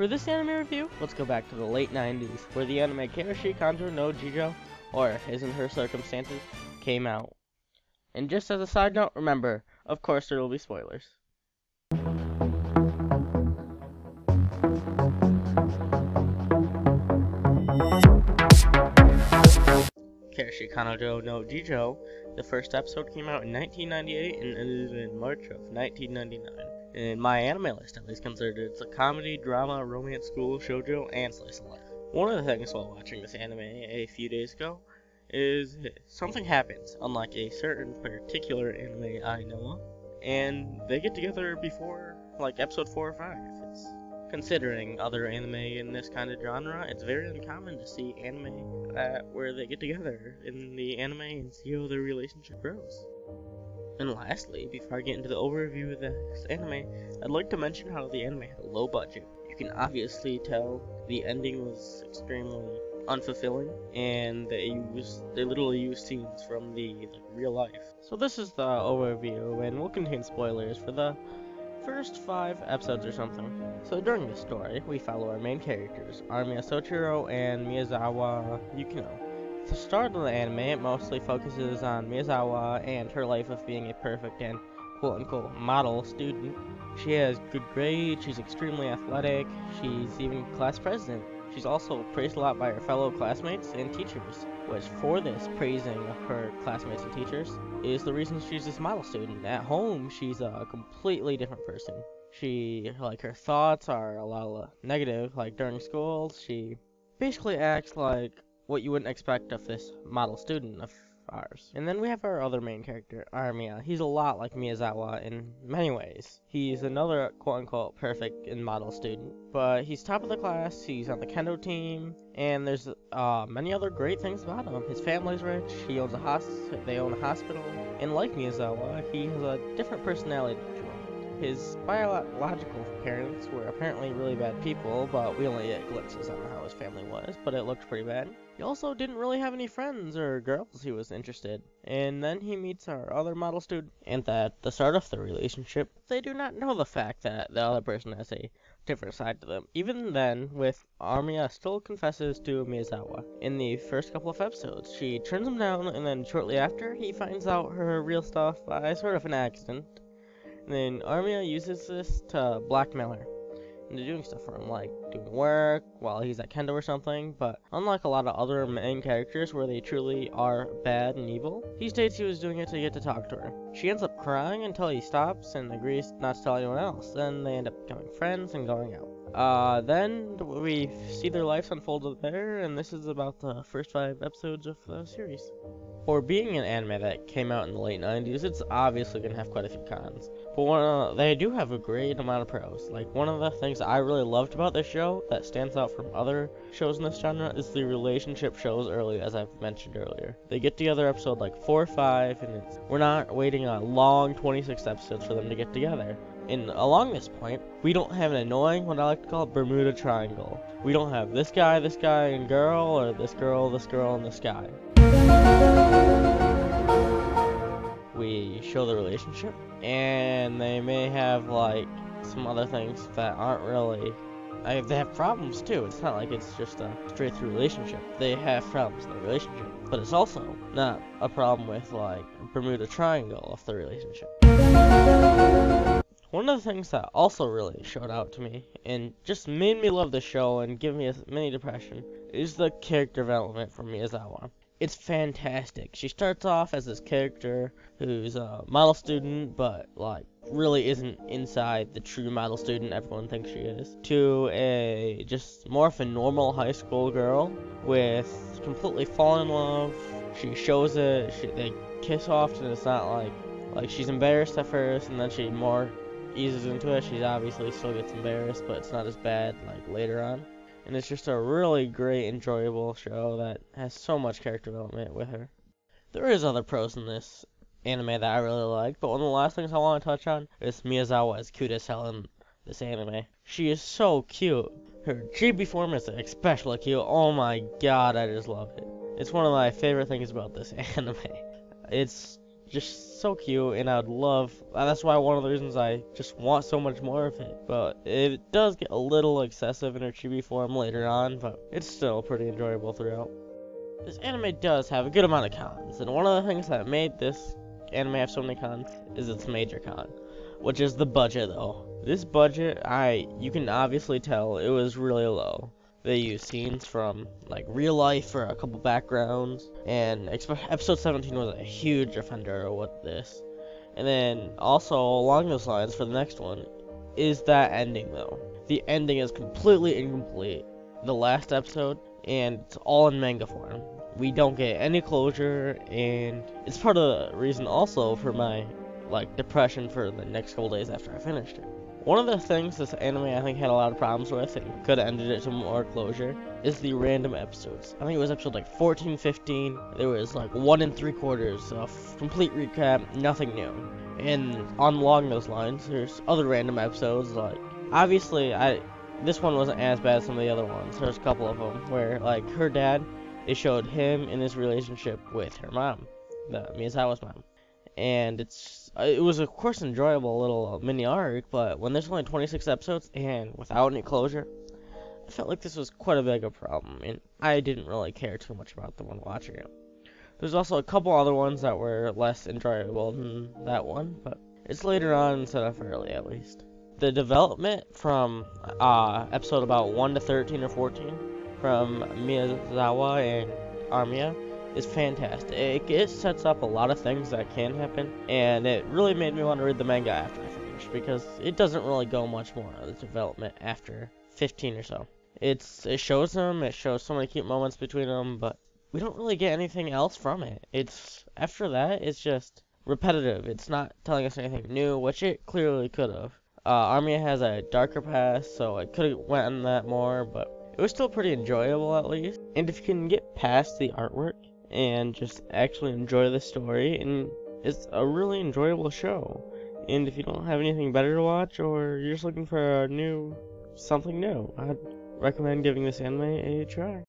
For this anime review, let's go back to the late 90s, where the anime Kareshi Kanojo no Jijou, or His and Her Circumstances, came out. And just as a side note, remember, of course there will be spoilers. Kareshi Kanojo no Jijou, the first episode came out in 1998 and ended in March of 1999. In my anime list, at least considered it's a comedy, drama, romance, school, shoujo, and slice of life. One of the things while watching this anime a few days ago is something happens, unlike a certain particular anime I know of, and they get together before, like, episode 4 or 5. It's considering other anime in this kind of genre, it's very uncommon to see anime where they get together in the anime and see how their relationship grows. And lastly, before I get into the overview of this anime, I'd like to mention how the anime had a low budget. You can obviously tell the ending was extremely unfulfilling, and they literally used scenes from the real life. So this is the overview, and will contain spoilers for the first 5 episodes or something. So during this story, we follow our main characters, Armiya Soichiro and Miyazawa Yukino. The start of the anime, it mostly focuses on Miyazawa and her life of being a perfect and quote-unquote model student. She has good grades, she's extremely athletic, she's even class president. She's also praised a lot by her fellow classmates and teachers, which for this praising of her classmates and teachers is the reason she's this model student. At home, she's a completely different person. Her thoughts are a lot negative, like during school, she basically acts like what you wouldn't expect of this model student of ours. And then we have our other main character, Armiya. He's a lot like Miyazawa in many ways. He's another quote-unquote perfect and model student, but he's top of the class, he's on the kendo team, and there's many other great things about him. His family's rich, they own a hospital, and like Miyazawa, he has a different personality to him. His biological parents were apparently really bad people, but we only get glimpses on how his family was, but it looked pretty bad. He also didn't really have any friends or girls he was interested in. And then he meets our other model student, and at the start of the relationship, they do not know the fact that the other person has a different side to them. Even then, Armiya still confesses to Miyazawa. In the first couple of episodes, she turns him down, and then shortly after, he finds out her real stuff by sort of an accident. And then Armiya uses this to blackmail her into doing stuff for him, like doing work while he's at kendo or something. But unlike a lot of other main characters where they truly are bad and evil, he states he was doing it to get to talk to her. She ends up crying until he stops and agrees not to tell anyone else. Then they end up becoming friends and going out. Then we see their lives unfold there, and this is about the first 5 episodes of the series. For being an anime that came out in the late 90s, it's obviously going to have quite a few cons. But they do have a great amount of pros. Like, one of the things I really loved about this show that stands out from other shows in this genre is the relationship shows early, as I've mentioned earlier. They get together episode like 4 or 5, and we're not waiting a long 26 episodes for them to get together. And along this point, we don't have an annoying, what I like to call, Bermuda Triangle. We don't have this guy, and girl, or this girl, and this guy. We show the relationship, and they may have, like, some other things that aren't really... they have problems, too. It's not like it's just a straight-through relationship. They have problems in the relationship. But it's also not a problem with, like, Bermuda Triangle of the relationship. One of the things that also really showed out to me, and just made me love the show and give me a mini depression, is the character development for Miyazawa. It's fantastic. She starts off as this character who's a model student, but, like, really isn't inside the true model student everyone thinks she is, to a just more of a normal high school girl with completely fallen in love. She shows it, they kiss often. It's not like she's embarrassed at first, and then she more eases into it. She obviously still gets embarrassed, but it's not as bad like later on. And it's just a really great, enjoyable show that has so much character development with her. There is other pros in this anime that I really like, but one of the last things I want to touch on is Miyazawa is cute as hell in this anime. She is so cute. Her chibi form is especially cute. Oh my god, I just love it. It's one of my favorite things about this anime. just so cute, and I'd love, that's why one of the reasons I just want so much more of it. But it does get a little excessive in her chibi form later on, but it's still pretty enjoyable throughout. This anime does have a good amount of cons, and one of the things that made this anime have so many cons is its major con, which is the budget though. This budget, you can obviously tell it was really low. They used scenes from like real life for a couple backgrounds, and episode 17 was a huge offender with this. And then also along those lines for the next one is that ending though. The ending is completely incomplete. The last episode, and it's all in manga form. We don't get any closure, and it's part of the reason also for my depression for the next couple days after I finished it. One of the things this anime I think had a lot of problems with and could have ended it to more closure is the random episodes. I think it was episode 14, 15. There was 1 3/4 of complete recap, nothing new. And along those lines, there's other random episodes obviously this one wasn't as bad as some of the other ones. There's a couple of them where her dad, they showed him in his relationship with her mom, Miyazawa's mom. And it was of course enjoyable little mini arc, but when there's only 26 episodes and without any closure, I felt like this was quite a big problem, and I didn't really care too much about the one watching it. There's also a couple other ones that were less enjoyable than that one, but it's later on instead of early at least. The development from episode about 1 to 13 or 14 from Miyazawa and Armiya is fantastic. It sets up a lot of things that can happen, and it really made me want to read the manga after I finished, because it doesn't really go much more of the development after 15 or so. It shows them, it shows so many cute moments between them, but we don't really get anything else from it. After that, it's just repetitive. It's not telling us anything new, which it clearly could have. Armiya has a darker past, so it could have went on that more, but it was still pretty enjoyable at least. And if you can get past the artwork and just actually enjoy the story, and it's a really enjoyable show. And if you don't have anything better to watch, or you're just looking for something new, I'd recommend giving this anime a try.